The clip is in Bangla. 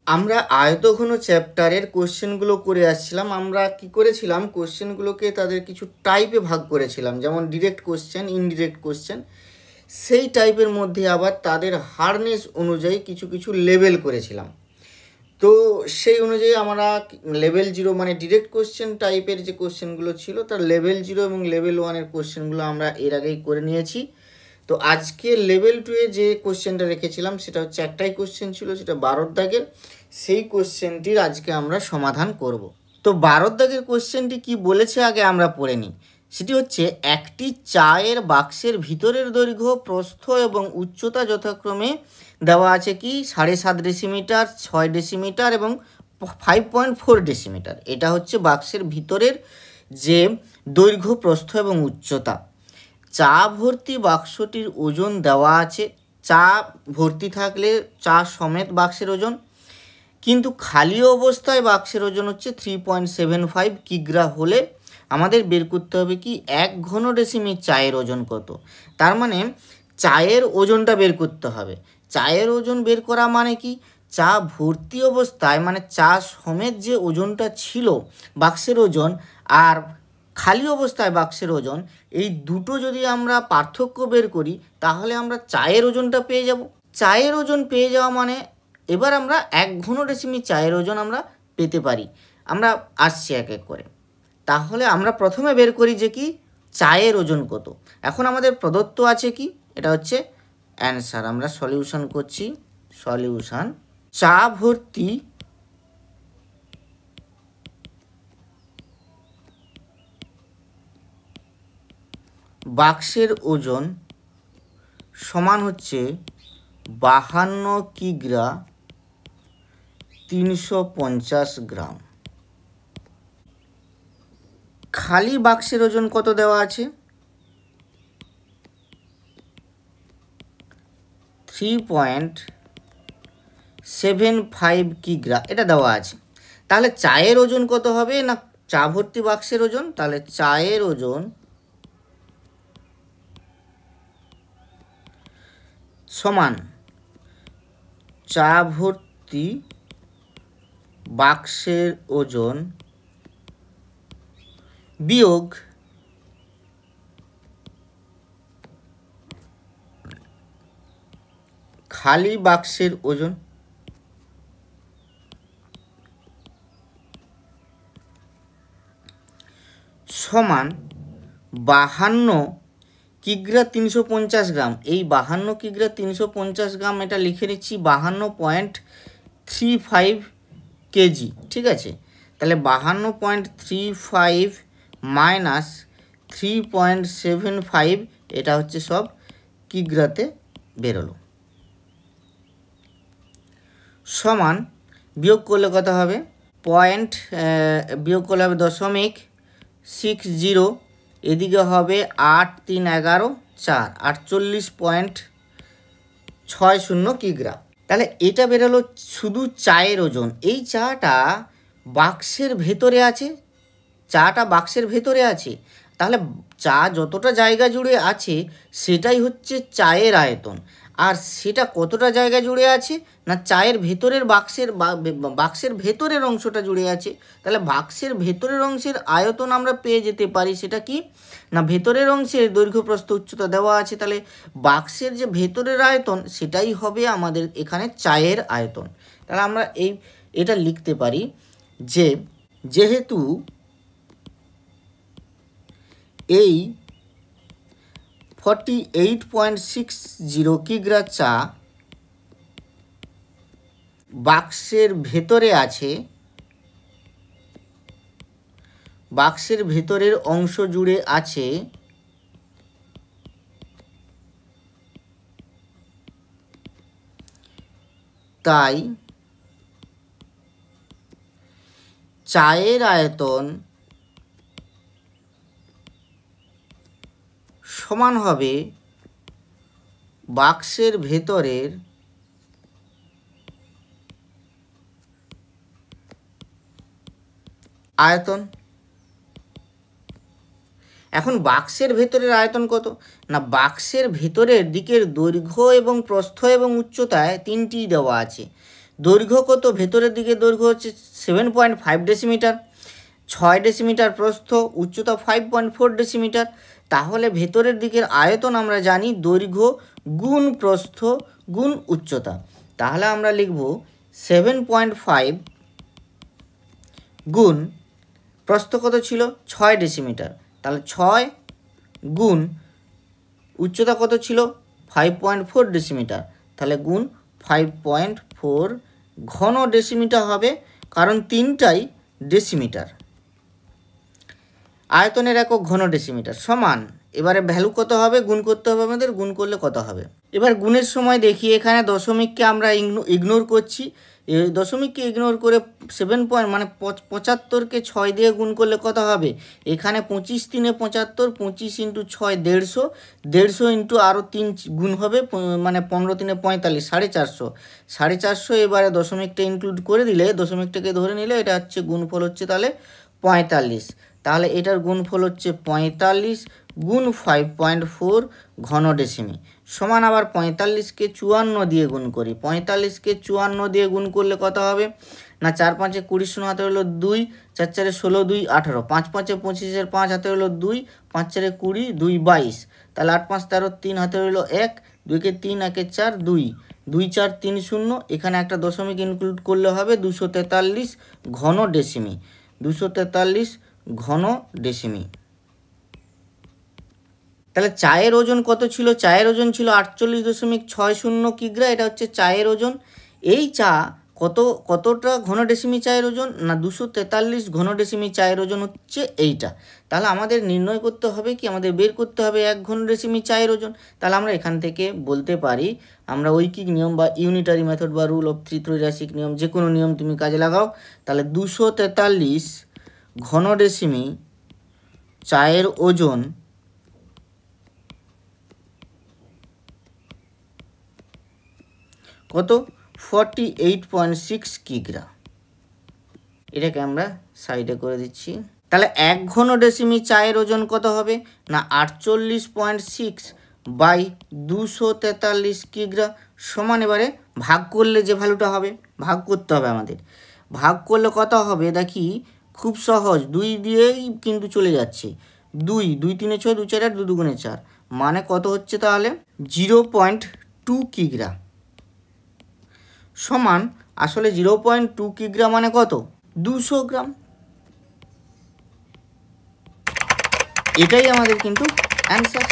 আমরা আয়তঘন চ্যাপ্টারের কোশ্চেনগুলো করে আসছিলাম। আমরা কি করেছিলাম, কোশ্চেনগুলোকে তাদের কিছু টাইপে ভাগ করেছিলাম, যেমন ডিরেক্ট কোশ্চেন, ইনডিরেক্ট কোশ্চেন। সেই টাইপের মধ্যে আবার তাদের হার্ডনেস অনুযায়ী কিছু কিছু লেভেল করেছিলাম। তো সেই অনুযায়ী আমরা লেভেল 0 মানে ডিরেক্ট কোশ্চেন টাইপের যে কোশ্চেনগুলো ছিল তার লেভেল 0 এবং লেভেল 1-এর কোশ্চেনগুলো আমরা এর আগেই করে নিয়েছি। তো আজকে লেভেল 2-এ যে কোশ্চেনটা রেখেছিলাম সেটা হচ্ছে একটাই কোশ্চেন ছিল, সেটা 12 দাগের। সেই কোশ্চেনটির আজকে আমরা সমাধান করব। তো 12 দাগের কোশ্চেনটি কি বলেছে আগে আমরা পড়ে নিই। সেটি হচ্ছে, একটি চায়ের বাক্সের ভিতরের দৈর্ঘ্য, প্রস্থ এবং উচ্চতা যথাক্রমে দেওয়া আছে কি 7.5 ডেসিমিটার, 6 ডেসিমিটার এবং 5.4 ডেসিমিটার। এটা হচ্ছে বাক্সের ভিতরের যে দৈর্ঘ্য, প্রস্থ এবং উচ্চতা। চা ভর্তি বাক্সটির ওজন দেওয়া আছে। চা ভর্তি থাকলে চা সমেত বাক্সের ওজন, কিন্তু খালি অবস্থায় বাক্সের ওজন হচ্ছে 3.75 কিগ্রা হলে আমাদের বের করতে হবে কি 1 ঘন ডেসিমি চায়ের ওজন কত। তার মানে চায়ের ওজনটা বের করতে হবে। চায়ের ওজন বের করা মানে কি, চা ভর্তি অবস্থায় মানে চা সমেত যে ওজনটা ছিল বাক্সের ওজন আর খালি অবস্থায় বাক্সের ওজন, এই দুটো যদি আমরা পার্থক্য বের করি তাহলে আমরা চায়ের ওজনটা পেয়ে যাব। চায়ের ওজন পেয়ে যাওয়া মানে এবার আমরা 1 ঘন ডেসিমি চায়ের ওজন আমরা পেতে পারি। আমরা আসছি এক এক করে। তাহলে আমরা প্রথমে বের করি যে কি চায়ের ওজন কত। এখন আমাদের প্রদত্ত আছে কি, এটা হচ্ছে অ্যান্সার। আমরা সলিউশন করছি। সলিউশন, চা ভর্তি বাক্সের ওজন সমান হচ্ছে 52 কিগ্রা 350 গ্রাম। খালি বাক্সের ওজন কত দেওয়া আছে, 3.75 কিগ্রা, এটা দেওয়া আছে। তাহলে চায়ের ওজন কত হবে না, চা ভর্তি বাক্সের ওজন, তাহলে চায়ের ওজন সমান চা ভর্তি বাক্সের ওজন বিয়োগ খালি বাক্সের ওজন সমান 52 কিগ্রা 350 গ্রাম। এই 52 কিগ্রা 350 গ্রাম এটা লিখে নিচ্ছি 52.35 কেজি, ঠিক আছে। তাহলে 52.35 মাইনাস 3.75, এটা হচ্ছে সব কিগ্রাতে বেরোলো। সমান বিয়োগ করলে কত হবে, বিয়োগ করলে হবে 0.60, এদিকে হবে 8 3 11 4, 48.60 কিগ্রা। তাহলে এটা বেরোলো শুধু চায়ের ওজন। এই চাটা বাক্সের ভেতরে আছে, চাটা বাক্সের ভেতরে আছে, তাহলে চা যতটা জায়গা জুড়ে আছে সেটাই হচ্ছে চায়ের আয়তন। আর সেটা কতটা জায়গা জুড়ে আছে না, চায়ের ভেতরের বাক্সের ভেতরের অংশটা জুড়ে আছে। তাহলে বাক্সের ভেতরের অংশের আয়তন আমরা পেয়ে যেতে পারি, সেটা কি না ভেতরের অংশের দৈর্ঘ্য, প্রস্থ, উচ্চতা দেওয়া আছে। তাহলে বাক্সের যে ভেতরের আয়তন সেটাই হবে আমাদের এখানে চায়ের আয়তন। তাহলে আমরা এটা লিখতে পারি যে যেহেতু এই 48.60 কিগ্রা চা বাক্সের ভেতরে আছে, বাক্সের ভেতরের অংশ জুড়ে আছে, তাই চায়ের আয়তন সমান হবে বাক্সের ভেতরের আয়তন। এখন বাক্সের ভেতরের আয়তন কত না, বাক্সের ভেতরের দিকের দৈর্ঘ্য এবং প্রস্থ এবং উচ্চতায় তিনটি দেওয়া আছে। দৈর্ঘ্য কত, ভেতরের দিকে দৈর্ঘ্য হচ্ছে 7.5 ডেসিমিটার, 6 ডেসিমিটার প্রস্থ, উচ্চতা 5.4 ডেসিমিটার। তাহলে ভেতরের দিকের আয়তন আমরা জানি দৈর্ঘ্য গুণ প্রস্থ গুণ উচ্চতা। তাহলে আমরা লিখব 7.5 গুণ প্রস্থ কত ছিল 6 ডেসিমিটার, তাহলে 6 গুণ উচ্চতা কত ছিল 5.4 ডেসিমিটার, তাহলে গুণ 5.4 ঘন ডেসিমিটার হবে, কারণ তিনটাই ডেসিমিটার। আয়তনের একক ঘন ডেসিমিটার সমান, এবারে ভ্যালু কত হবে, গুণ করতে হবে আমাদের, গুণ করলে কত হবে। এবার গুণের সময় দেখি এখানে দশমিককে আমরা ইগনোর করছি, দশমিককে ইগনোর করে 75কে 6 দিয়ে গুণ করলে কত হবে, এখানে 25 3 75, 25 × 6 150, 150 ইন্টু আরও 3 গুণ হবে, মানে 15 3 45, 450, 450। এবারে দশমিকটা ইনক্লুড করে দিলে, দশমিকটাকে ধরে নিলে এটা হচ্ছে গুণফল হচ্ছে তাহলে 45। তাহলে এটার গুণফল হচ্ছে 45 গুণ 5.4 ঘন ডেসিমি সমান, আবার 45কে 54 দিয়ে গুণ করি, 45কে 54 দিয়ে গুণ করলে কত হবে না, 4 5 20 শূন্য হাতে হলো 2, 4 4 16 2 18, 5 5 25 5 হাতে হলো 2, 5 4 20 2 22, তাহলে 8 5 13 3 হাতে হলো 1, 2 কে 3 1 4 2, 2 4 3 0, এখানে একটা দশমিক ইনক্লুড করলে হবে 243 ঘন ডেসিমি, 243 ঘন ডেসিমি। তাহলে চায়ের ওজন কত ছিল, চায়ের ওজন ছিল 48.60 কিগ্রা, এটা হচ্ছে চায়ের ওজন। এই চা কতটা ঘন ডেসিমি চায়ের ওজন না 243 ঘন ডেসিমি চায়ের ওজন হচ্ছে এইটা। তাহলে আমাদের নির্ণয় করতে হবে কি, আমাদের বের করতে হবে 1 ঘন ডেসিমি চায়ের ওজন। তাহলে আমরা এখান থেকে বলতে পারি, আমরা ঐকিক নিয়ম বা ইউনিটারি মেথড বা রুল অফ থ্রি ত্রৈরাশিক নিয়ম, যে কোনো নিয়ম তুমি কাজে লাগাও, তাহলে 243 ঘন ডেসিমি চায়ের ওজন কত 48.6 কিগ্রা। এটাকে আমরা সাইডে করে দিচ্ছি। তাহলে 1 ঘন ডেসিমি চায়ের ওজন কত হবে না 48.6 বাই 243 কিগ্রা সমান, এবারে ভাগ করলে যে ভ্যালুটা হবে, ভাগ করতে হবে আমাদের, ভাগ করলে কত হবে দেখি, খুব সহজ, 2 দিয়েই কিন্তু চলে যাচ্ছে, 2 2 3 6 2 4 8 2 2 4, মানে কত হচ্ছে তাহলে 0.2 কিগ্রা সমান, আসলে 0.2 কিগ্রা মানে কত 200 গ্রাম। এটাই আমাদের কিন্তু অ্যান্সার।